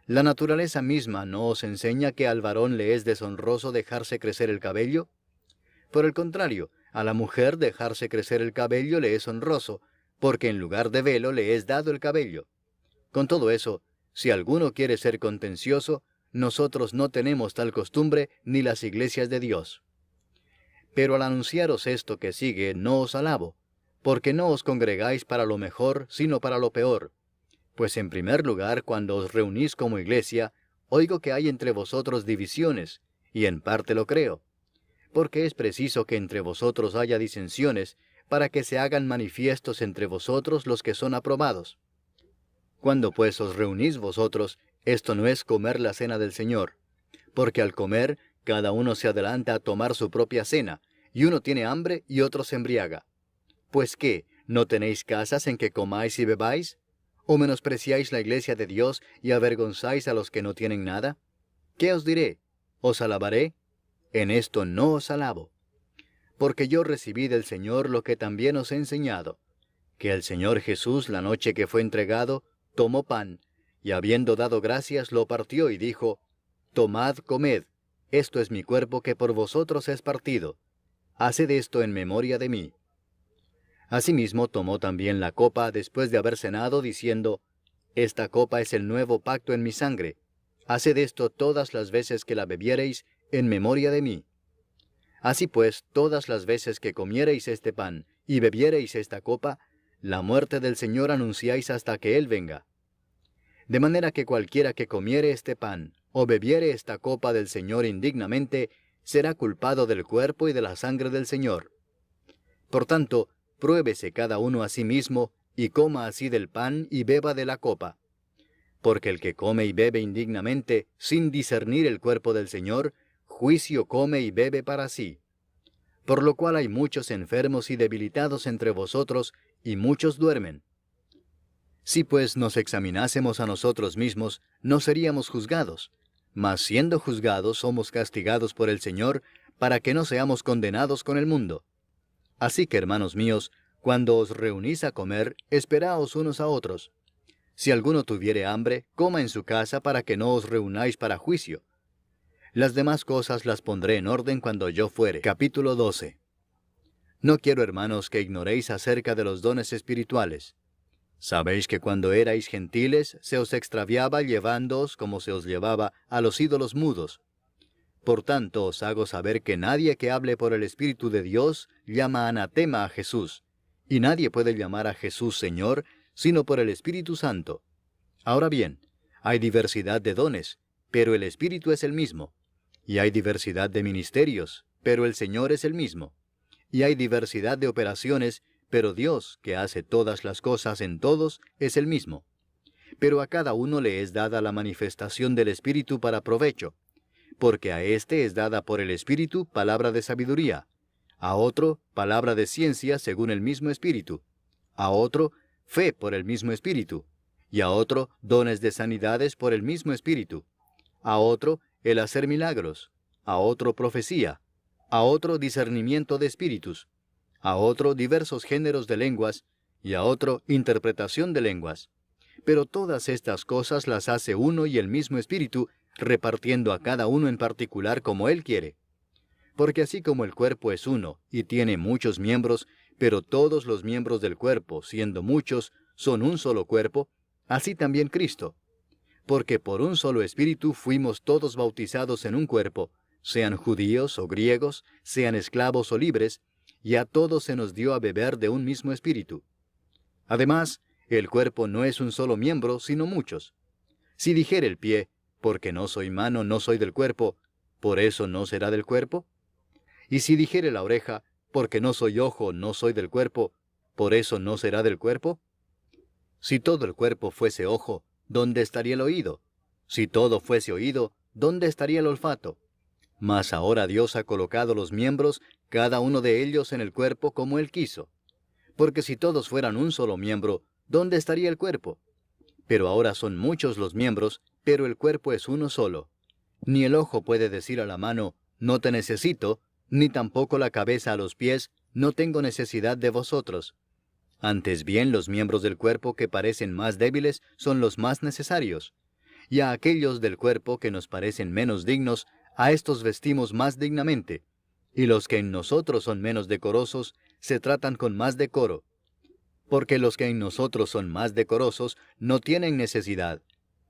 ¿La naturaleza misma no os enseña que al varón le es deshonroso dejarse crecer el cabello? Por el contrario, a la mujer dejarse crecer el cabello le es honroso, porque en lugar de velo le es dado el cabello. Con todo eso, si alguno quiere ser contencioso, nosotros no tenemos tal costumbre ni las iglesias de Dios. Pero al anunciaros esto que sigue, no os alabo, porque no os congregáis para lo mejor, sino para lo peor. Pues en primer lugar, cuando os reunís como iglesia, oigo que hay entre vosotros divisiones, y en parte lo creo. Porque es preciso que entre vosotros haya disensiones, para que se hagan manifiestos entre vosotros los que son aprobados. Cuando pues os reunís vosotros, esto no es comer la cena del Señor, porque al comer, cada uno se adelanta a tomar su propia cena, y uno tiene hambre y otro se embriaga. Pues ¿qué? ¿No tenéis casas en que comáis y bebáis? ¿O menospreciáis la iglesia de Dios y avergonzáis a los que no tienen nada? ¿Qué os diré? ¿Os alabaré? En esto no os alabo. Porque yo recibí del Señor lo que también os he enseñado, que el Señor Jesús, la noche que fue entregado, tomó pan, y habiendo dado gracias, lo partió y dijo, Tomad, comed, esto es mi cuerpo que por vosotros es partido. Haced esto en memoria de mí. Asimismo tomó también la copa después de haber cenado, diciendo, Esta copa es el nuevo pacto en mi sangre. Haced esto todas las veces que la bebiereis, en memoria de mí. Así pues, todas las veces que comiereis este pan y bebiereis esta copa, la muerte del Señor anunciáis hasta que Él venga. De manera que cualquiera que comiere este pan o bebiere esta copa del Señor indignamente, será culpado del cuerpo y de la sangre del Señor. Por tanto, pruébese cada uno a sí mismo, y coma así del pan y beba de la copa. Porque el que come y bebe indignamente, sin discernir el cuerpo del Señor, juicio come y bebe para sí. Por lo cual hay muchos enfermos y debilitados entre vosotros, y muchos duermen. Si pues nos examinásemos a nosotros mismos, no seríamos juzgados, mas siendo juzgados somos castigados por el Señor, para que no seamos condenados con el mundo. Así que, hermanos míos, cuando os reunís a comer, esperaos unos a otros. Si alguno tuviere hambre, coma en su casa para que no os reunáis para juicio. Las demás cosas las pondré en orden cuando yo fuere. Capítulo 12. No quiero, hermanos, que ignoréis acerca de los dones espirituales. Sabéis que cuando erais gentiles, se os extraviaba llevándoos, como se os llevaba, a los ídolos mudos. Por tanto, os hago saber que nadie que hable por el Espíritu de Dios llama anatema a Jesús, y nadie puede llamar a Jesús Señor sino por el Espíritu Santo. Ahora bien, hay diversidad de dones, pero el Espíritu es el mismo. Y hay diversidad de ministerios, pero el Señor es el mismo. Y hay diversidad de operaciones, pero Dios, que hace todas las cosas en todos, es el mismo. Pero a cada uno le es dada la manifestación del Espíritu para provecho, porque a éste es dada por el Espíritu palabra de sabiduría, a otro palabra de ciencia según el mismo Espíritu, a otro fe por el mismo Espíritu, y a otro dones de sanidades por el mismo Espíritu, a otro el hacer milagros, a otro profecía, a otro discernimiento de espíritus, a otro diversos géneros de lenguas, y a otro interpretación de lenguas. Pero todas estas cosas las hace uno y el mismo Espíritu, repartiendo a cada uno en particular como Él quiere. Porque así como el cuerpo es uno y tiene muchos miembros, pero todos los miembros del cuerpo, siendo muchos, son un solo cuerpo, así también Cristo. Porque por un solo Espíritu fuimos todos bautizados en un cuerpo, sean judíos o griegos, sean esclavos o libres, y a todos se nos dio a beber de un mismo Espíritu. Además, el cuerpo no es un solo miembro, sino muchos. Si dijere el pie, porque no soy mano, no soy del cuerpo, ¿por eso no será del cuerpo? Y si dijere la oreja, porque no soy ojo, no soy del cuerpo, ¿por eso no será del cuerpo? Si todo el cuerpo fuese ojo, ¿dónde estaría el oído? Si todo fuese oído, ¿dónde estaría el olfato? Mas ahora Dios ha colocado los miembros, cada uno de ellos en el cuerpo como Él quiso. Porque si todos fueran un solo miembro, ¿dónde estaría el cuerpo? Pero ahora son muchos los miembros, pero el cuerpo es uno solo. Ni el ojo puede decir a la mano, no te necesito, ni tampoco la cabeza a los pies, no tengo necesidad de vosotros. Antes bien, los miembros del cuerpo que parecen más débiles son los más necesarios. Y a aquellos del cuerpo que nos parecen menos dignos, a estos vestimos más dignamente. Y los que en nosotros son menos decorosos, se tratan con más decoro. Porque los que en nosotros son más decorosos no tienen necesidad.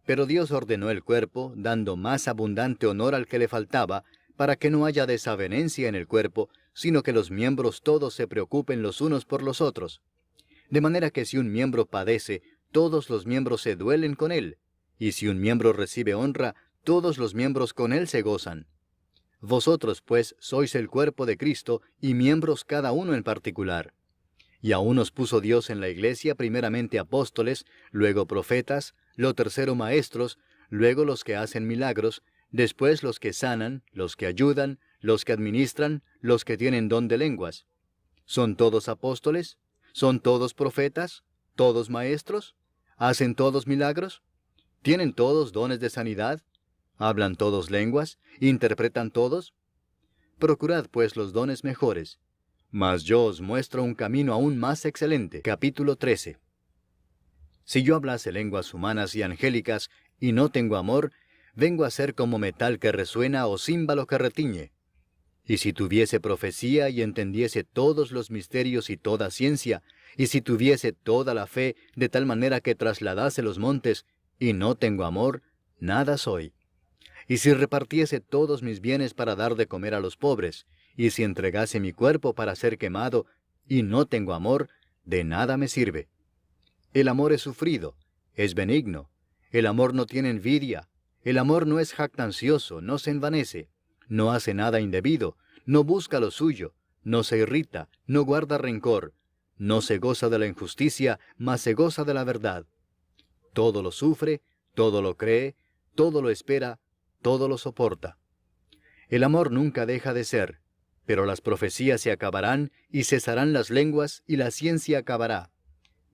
Pero Dios ordenó el cuerpo, dando más abundante honor al que le faltaba, para que no haya desavenencia en el cuerpo, sino que los miembros todos se preocupen los unos por los otros. De manera que si un miembro padece, todos los miembros se duelen con él, y si un miembro recibe honra, todos los miembros con él se gozan. Vosotros, pues, sois el cuerpo de Cristo, y miembros cada uno en particular. Y a unos puso Dios en la iglesia primeramente apóstoles, luego profetas, lo tercero maestros, luego los que hacen milagros, después los que sanan, los que ayudan, los que administran, los que tienen don de lenguas. ¿Son todos apóstoles? ¿Son todos profetas? ¿Todos maestros? ¿Hacen todos milagros? ¿Tienen todos dones de sanidad? ¿Hablan todos lenguas? ¿Interpretan todos? Procurad pues los dones mejores. Mas yo os muestro un camino aún más excelente. Capítulo 13. Si yo hablase lenguas humanas y angélicas, y no tengo amor, vengo a ser como metal que resuena o címbalo que retiñe. Y si tuviese profecía y entendiese todos los misterios y toda ciencia, y si tuviese toda la fe de tal manera que trasladase los montes, y no tengo amor, nada soy. Y si repartiese todos mis bienes para dar de comer a los pobres, y si entregase mi cuerpo para ser quemado, y no tengo amor, de nada me sirve. El amor es sufrido, es benigno. El amor no tiene envidia. El amor no es jactancioso, no se envanece, no hace nada indebido, no busca lo suyo, no se irrita, no guarda rencor, no se goza de la injusticia, mas se goza de la verdad. Todo lo sufre, todo lo cree, todo lo espera, todo lo soporta. El amor nunca deja de ser, pero las profecías se acabarán y cesarán las lenguas y la ciencia acabará.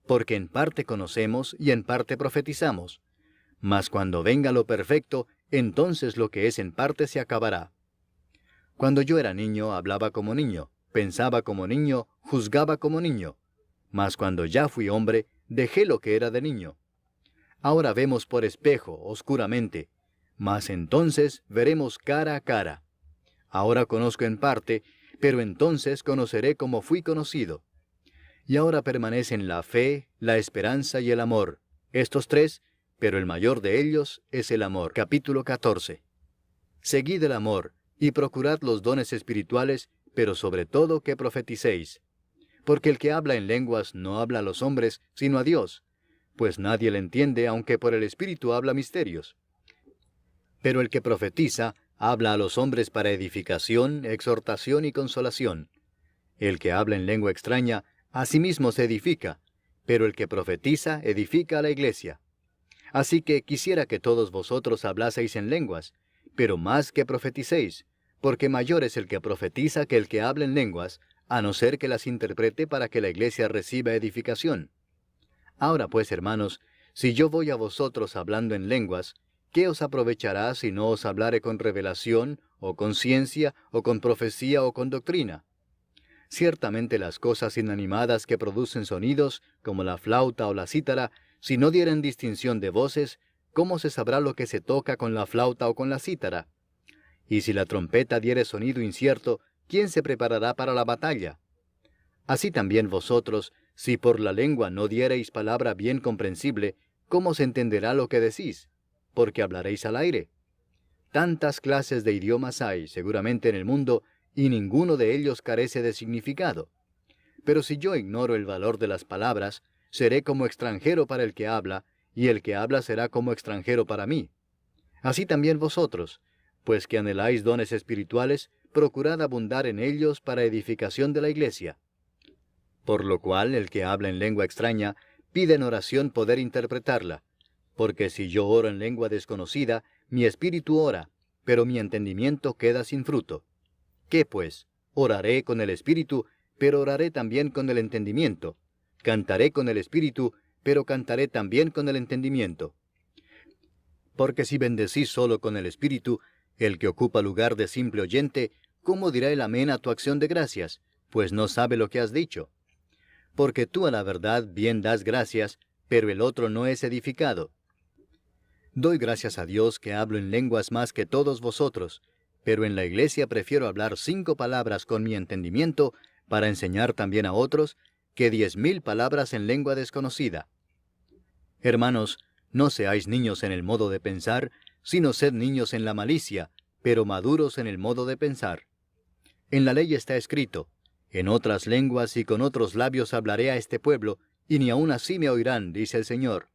Porque en parte conocemos y en parte profetizamos. Mas cuando venga lo perfecto, entonces lo que es en parte se acabará. Cuando yo era niño, hablaba como niño, pensaba como niño, juzgaba como niño. Mas cuando ya fui hombre, dejé lo que era de niño. Ahora vemos por espejo, oscuramente, mas entonces veremos cara a cara. Ahora conozco en parte, pero entonces conoceré como fui conocido. Y ahora permanecen la fe, la esperanza y el amor, estos tres, pero el mayor de ellos es el amor. Capítulo 14. Seguid el amor, y procurad los dones espirituales, pero sobre todo que profeticéis. Porque el que habla en lenguas no habla a los hombres, sino a Dios, pues nadie le entiende, aunque por el Espíritu habla misterios. Pero el que profetiza habla a los hombres para edificación, exhortación y consolación. El que habla en lengua extraña, a sí mismo se edifica, pero el que profetiza edifica a la iglesia. Así que quisiera que todos vosotros hablaseis en lenguas, pero más que profeticéis, porque mayor es el que profetiza que el que habla en lenguas, a no ser que las interprete para que la iglesia reciba edificación. Ahora pues, hermanos, si yo voy a vosotros hablando en lenguas, ¿qué os aprovechará si no os hablare con revelación, o con ciencia, o con profecía, o con doctrina? Ciertamente las cosas inanimadas que producen sonidos, como la flauta o la cítara, si no dieren distinción de voces, ¿cómo se sabrá lo que se toca con la flauta o con la cítara? Y si la trompeta diere sonido incierto, ¿quién se preparará para la batalla? Así también vosotros, si por la lengua no diereis palabra bien comprensible, ¿cómo se entenderá lo que decís? Porque hablaréis al aire. Tantas clases de idiomas hay, seguramente, en el mundo, y ninguno de ellos carece de significado. Pero si yo ignoro el valor de las palabras, seré como extranjero para el que habla, y el que habla será como extranjero para mí. Así también vosotros, pues que anheláis dones espirituales, procurad abundar en ellos para edificación de la iglesia. Por lo cual el que habla en lengua extraña, pide en oración poder interpretarla, porque si yo oro en lengua desconocida, mi espíritu ora, pero mi entendimiento queda sin fruto. ¿Qué pues? Oraré con el espíritu, pero oraré también con el entendimiento. Cantaré con el espíritu, pero cantaré también con el entendimiento. Porque si bendecís solo con el espíritu, el que ocupa lugar de simple oyente, ¿cómo dirá el amén a tu acción de gracias? Pues no sabe lo que has dicho. Porque tú a la verdad bien das gracias, pero el otro no es edificado. Doy gracias a Dios que hablo en lenguas más que todos vosotros, pero en la iglesia prefiero hablar 5 palabras con mi entendimiento para enseñar también a otros, que 10.000 palabras en lengua desconocida. Hermanos, no seáis niños en el modo de pensar, sino sed niños en la malicia, pero maduros en el modo de pensar. En la ley está escrito: en otras lenguas y con otros labios hablaré a este pueblo, y ni aun así me oirán, dice el Señor.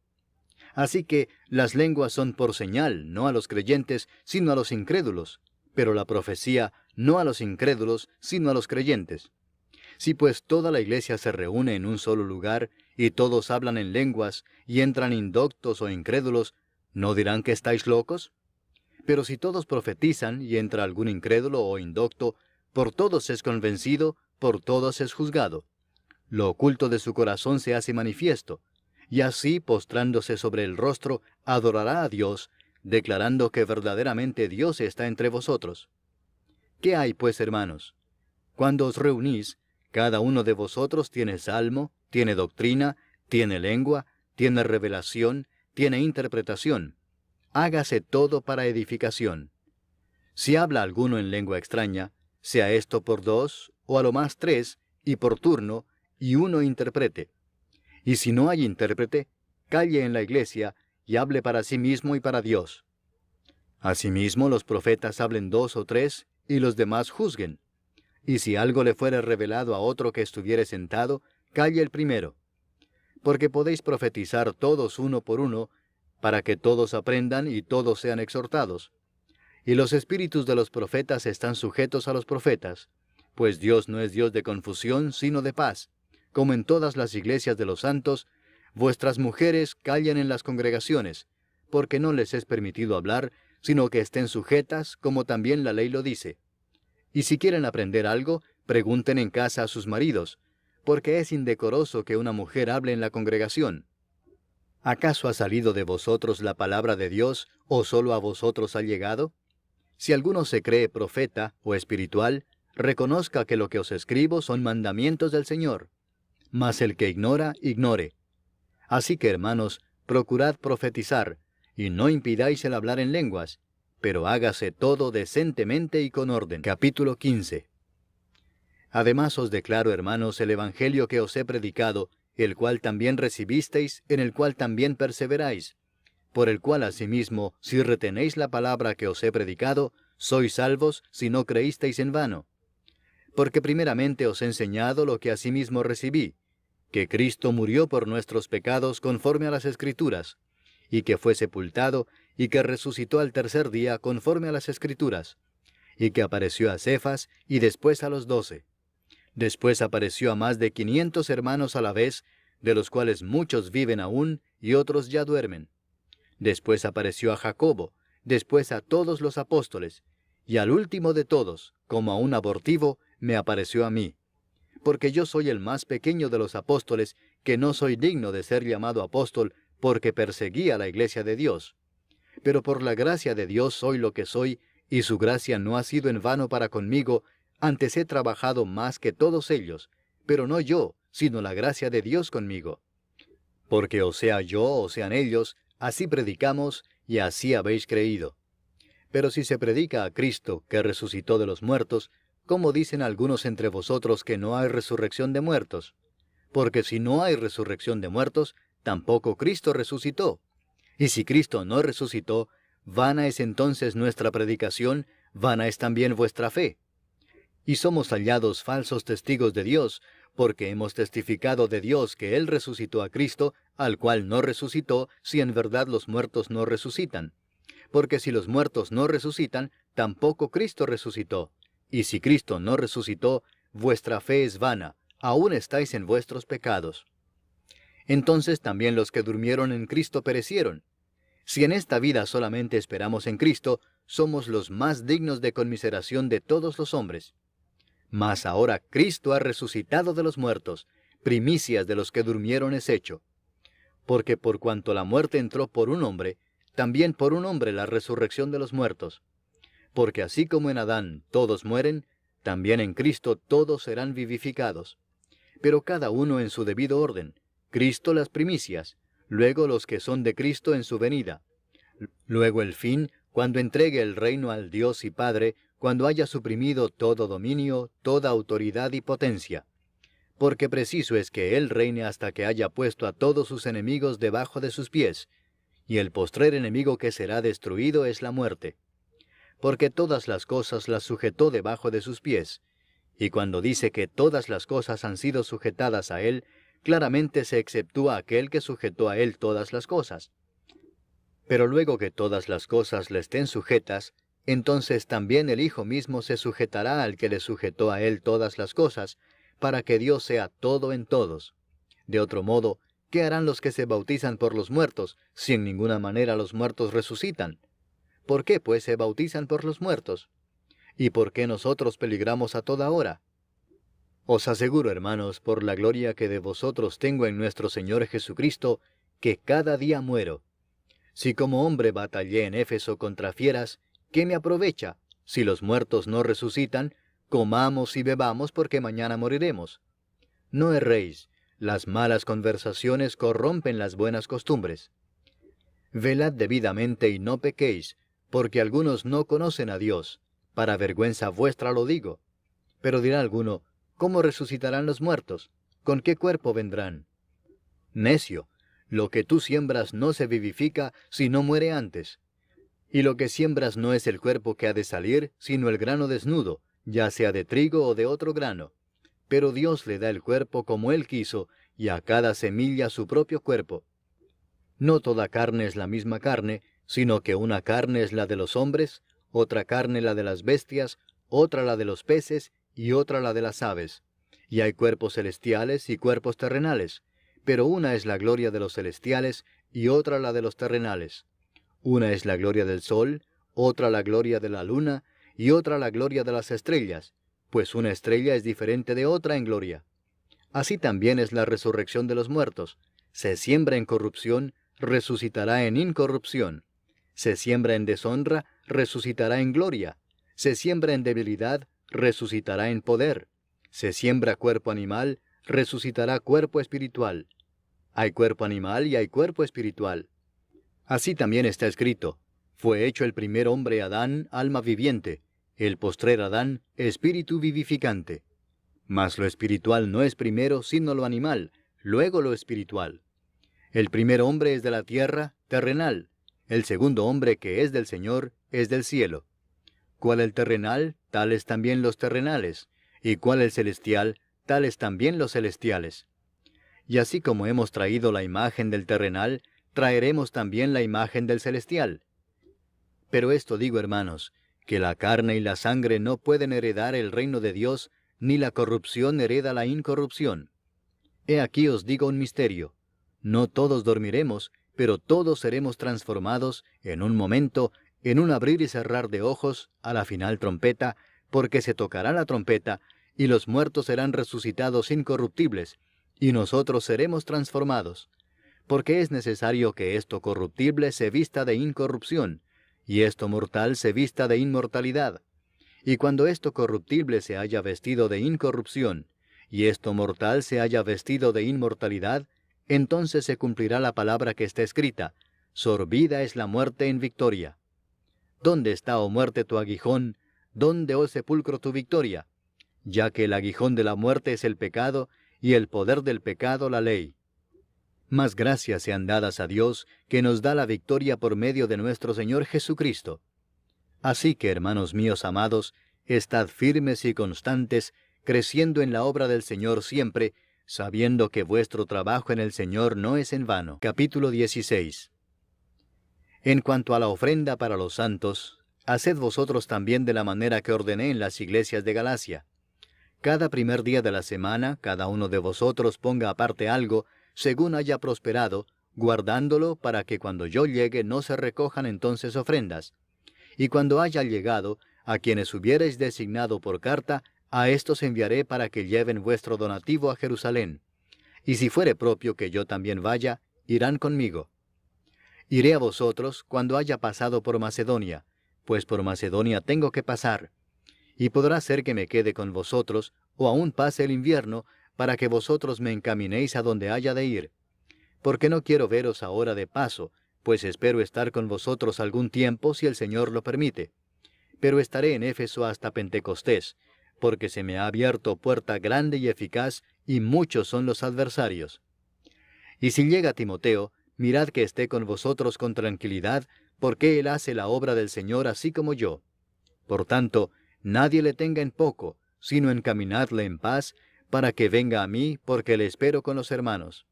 Así que las lenguas son por señal, no a los creyentes, sino a los incrédulos, pero la profecía no a los incrédulos, sino a los creyentes. Si pues toda la iglesia se reúne en un solo lugar, y todos hablan en lenguas, y entran indoctos o incrédulos, ¿no dirán que estáis locos? Pero si todos profetizan, y entra algún incrédulo o indocto, por todos es convencido, por todos es juzgado. Lo oculto de su corazón se hace manifiesto, y así, postrándose sobre el rostro, adorará a Dios, declarando que verdaderamente Dios está entre vosotros. ¿Qué hay, pues, hermanos? Cuando os reunís, cada uno de vosotros tiene salmo, tiene doctrina, tiene lengua, tiene revelación, tiene interpretación. Hágase todo para edificación. Si habla alguno en lengua extraña, sea esto por 2, o a lo más 3, y por turno, y uno interprete. Y si no hay intérprete, calle en la iglesia, y hable para sí mismo y para Dios. Asimismo, los profetas hablen 2 o 3, y los demás juzguen. Y si algo le fuere revelado a otro que estuviere sentado, calle el primero. Porque podéis profetizar todos uno por uno, para que todos aprendan y todos sean exhortados. Y los espíritus de los profetas están sujetos a los profetas, pues Dios no es Dios de confusión, sino de paz. Como en todas las iglesias de los santos, vuestras mujeres callen en las congregaciones, porque no les es permitido hablar, sino que estén sujetas, como también la ley lo dice. Y si quieren aprender algo, pregunten en casa a sus maridos, porque es indecoroso que una mujer hable en la congregación. ¿Acaso ha salido de vosotros la palabra de Dios, o solo a vosotros ha llegado? Si alguno se cree profeta o espiritual, reconozca que lo que os escribo son mandamientos del Señor. Mas el que ignora, ignore. Así que, hermanos, procurad profetizar, y no impidáis el hablar en lenguas, pero hágase todo decentemente y con orden. Capítulo 15. Además os declaro, hermanos, el evangelio que os he predicado, el cual también recibisteis, en el cual también perseveráis, por el cual asimismo, si retenéis la palabra que os he predicado, sois salvos si no creísteis en vano. Porque primeramente os he enseñado lo que asimismo recibí, que Cristo murió por nuestros pecados conforme a las Escrituras, y que fue sepultado, y que resucitó al tercer día conforme a las Escrituras, y que apareció a Cefas y después a los 12. Después apareció a más de 500 hermanos a la vez, de los cuales muchos viven aún y otros ya duermen. Después apareció a Jacobo, después a todos los apóstoles, y al último de todos, como a un abortivo, me apareció a mí. Porque yo soy el más pequeño de los apóstoles, que no soy digno de ser llamado apóstol, porque perseguí a la iglesia de Dios. Pero por la gracia de Dios soy lo que soy, y su gracia no ha sido en vano para conmigo, antes he trabajado más que todos ellos, pero no yo, sino la gracia de Dios conmigo. Porque o sea yo o sean ellos, así predicamos, y así habéis creído. Pero si se predica a Cristo, que resucitó de los muertos, ¿cómo dicen algunos entre vosotros que no hay resurrección de muertos? Porque si no hay resurrección de muertos, tampoco Cristo resucitó. Y si Cristo no resucitó, vana es entonces nuestra predicación, vana es también vuestra fe. Y somos hallados falsos testigos de Dios, porque hemos testificado de Dios que Él resucitó a Cristo, al cual no resucitó, si en verdad los muertos no resucitan. Porque si los muertos no resucitan, tampoco Cristo resucitó. Y si Cristo no resucitó, vuestra fe es vana, aún estáis en vuestros pecados. Entonces también los que durmieron en Cristo perecieron. Si en esta vida solamente esperamos en Cristo, somos los más dignos de conmiseración de todos los hombres. Mas ahora Cristo ha resucitado de los muertos, primicias de los que durmieron es hecho. Porque por cuanto la muerte entró por un hombre, también por un hombre la resurrección de los muertos. Porque así como en Adán todos mueren, también en Cristo todos serán vivificados. Pero cada uno en su debido orden, Cristo las primicias, luego los que son de Cristo en su venida. Luego el fin, cuando entregue el reino al Dios y Padre, cuando haya suprimido todo dominio, toda autoridad y potencia. Porque preciso es que Él reine hasta que haya puesto a todos sus enemigos debajo de sus pies, y el postrer enemigo que será destruido es la muerte. Porque todas las cosas las sujetó debajo de sus pies, y cuando dice que todas las cosas han sido sujetadas a Él, claramente se exceptúa aquel que sujetó a Él todas las cosas. Pero luego que todas las cosas le estén sujetas, entonces también el Hijo mismo se sujetará al que le sujetó a Él todas las cosas, para que Dios sea todo en todos. De otro modo, ¿qué harán los que se bautizan por los muertos, si en ninguna manera los muertos resucitan? ¿Por qué, pues, se bautizan por los muertos? ¿Y por qué nosotros peligramos a toda hora? Os aseguro, hermanos, por la gloria que de vosotros tengo en nuestro Señor Jesucristo, que cada día muero. Si como hombre batallé en Éfeso contra fieras, ¿qué me aprovecha? Si los muertos no resucitan, comamos y bebamos porque mañana moriremos. No erréis, las malas conversaciones corrompen las buenas costumbres. Velad debidamente y no pequéis, porque algunos no conocen a Dios. Para vergüenza vuestra lo digo. Pero dirá alguno, ¿cómo resucitarán los muertos? ¿Con qué cuerpo vendrán? Necio, lo que tú siembras no se vivifica si no muere antes. Y lo que siembras no es el cuerpo que ha de salir, sino el grano desnudo, ya sea de trigo o de otro grano. Pero Dios le da el cuerpo como Él quiso, y a cada semilla su propio cuerpo. No toda carne es la misma carne, sino que una carne es la de los hombres, otra carne la de las bestias, otra la de los peces, y otra la de las aves. Y hay cuerpos celestiales y cuerpos terrenales, pero una es la gloria de los celestiales, y otra la de los terrenales. Una es la gloria del sol, otra la gloria de la luna, y otra la gloria de las estrellas, pues una estrella es diferente de otra en gloria. Así también es la resurrección de los muertos. Se siembra en corrupción, resucitará en incorrupción. Se siembra en deshonra, resucitará en gloria. Se siembra en debilidad, resucitará en poder. Se siembra cuerpo animal, resucitará cuerpo espiritual. Hay cuerpo animal y hay cuerpo espiritual. Así también está escrito, fue hecho el primer hombre Adán, alma viviente, el postrer Adán, espíritu vivificante. Mas lo espiritual no es primero, sino lo animal, luego lo espiritual. El primer hombre es de la tierra, terrenal. El segundo hombre que es del Señor, es del cielo. Cual el terrenal, tales también los terrenales. y cuál el celestial, tales también los celestiales. Y así como hemos traído la imagen del terrenal, traeremos también la imagen del celestial. Pero esto digo, hermanos, que la carne y la sangre no pueden heredar el reino de Dios, ni la corrupción hereda la incorrupción. He aquí os digo un misterio. No todos dormiremos, pero todos seremos transformados en un momento, en un abrir y cerrar de ojos, a la final trompeta, porque se tocará la trompeta, y los muertos serán resucitados incorruptibles, y nosotros seremos transformados. Porque es necesario que esto corruptible se vista de incorrupción, y esto mortal se vista de inmortalidad. Y cuando esto corruptible se haya vestido de incorrupción, y esto mortal se haya vestido de inmortalidad, entonces se cumplirá la palabra que está escrita: sorbida es la muerte en victoria. ¿Dónde está, oh muerte, tu aguijón? ¿Dónde, oh sepulcro, tu victoria? Ya que el aguijón de la muerte es el pecado, y el poder del pecado la ley. Mas gracias sean dadas a Dios, que nos da la victoria por medio de nuestro Señor Jesucristo. Así que, hermanos míos amados, estad firmes y constantes, creciendo en la obra del Señor siempre, sabiendo que vuestro trabajo en el Señor no es en vano. Capítulo 16. En cuanto a la ofrenda para los santos, haced vosotros también de la manera que ordené en las iglesias de Galacia. Cada primer día de la semana, cada uno de vosotros ponga aparte algo, según haya prosperado, guardándolo para que cuando yo llegue no se recojan entonces ofrendas. Y cuando haya llegado, a quienes hubiereis designado por carta, a éstos enviaré para que lleven vuestro donativo a Jerusalén. Y si fuere propio que yo también vaya, irán conmigo. Iré a vosotros cuando haya pasado por Macedonia, pues por Macedonia tengo que pasar. Y podrá ser que me quede con vosotros, o aún pase el invierno, para que vosotros me encaminéis a donde haya de ir. Porque no quiero veros ahora de paso, pues espero estar con vosotros algún tiempo si el Señor lo permite. Pero estaré en Éfeso hasta Pentecostés, porque se me ha abierto puerta grande y eficaz, y muchos son los adversarios. Y si llega Timoteo, mirad que esté con vosotros con tranquilidad, porque él hace la obra del Señor así como yo. Por tanto, nadie le tenga en poco, sino encaminadle en paz, para que venga a mí, porque le espero con los hermanos.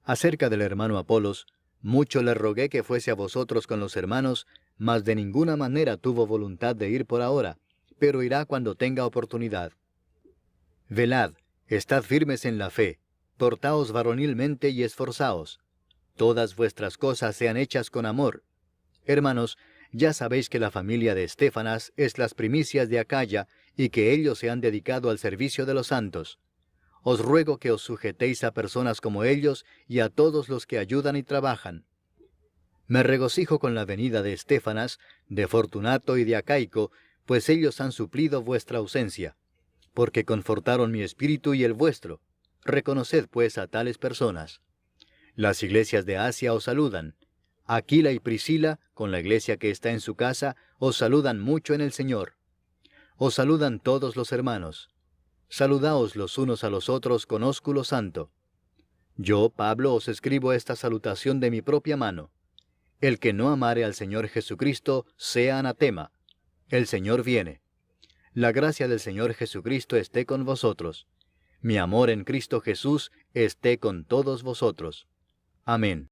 Acerca del hermano Apolos, mucho le rogué que fuese a vosotros con los hermanos, mas de ninguna manera tuvo voluntad de ir por ahora, pero irá cuando tenga oportunidad. Velad, estad firmes en la fe, portaos varonilmente y esforzaos. Todas vuestras cosas sean hechas con amor. Hermanos, ya sabéis que la familia de Estéfanas es las primicias de Acaya, y que ellos se han dedicado al servicio de los santos. Os ruego que os sujetéis a personas como ellos y a todos los que ayudan y trabajan. Me regocijo con la venida de Estéfanas, de Fortunato y de Acaico, pues ellos han suplido vuestra ausencia, porque confortaron mi espíritu y el vuestro. Reconoced pues a tales personas. Las iglesias de Asia os saludan. Aquila y Priscila, con la iglesia que está en su casa, os saludan mucho en el Señor. Os saludan todos los hermanos. Saludaos los unos a los otros con ósculo santo. Yo, Pablo, os escribo esta salutación de mi propia mano. El que no amare al Señor Jesucristo, sea anatema. El Señor viene. La gracia del Señor Jesucristo esté con vosotros. Mi amor en Cristo Jesús esté con todos vosotros. Amén.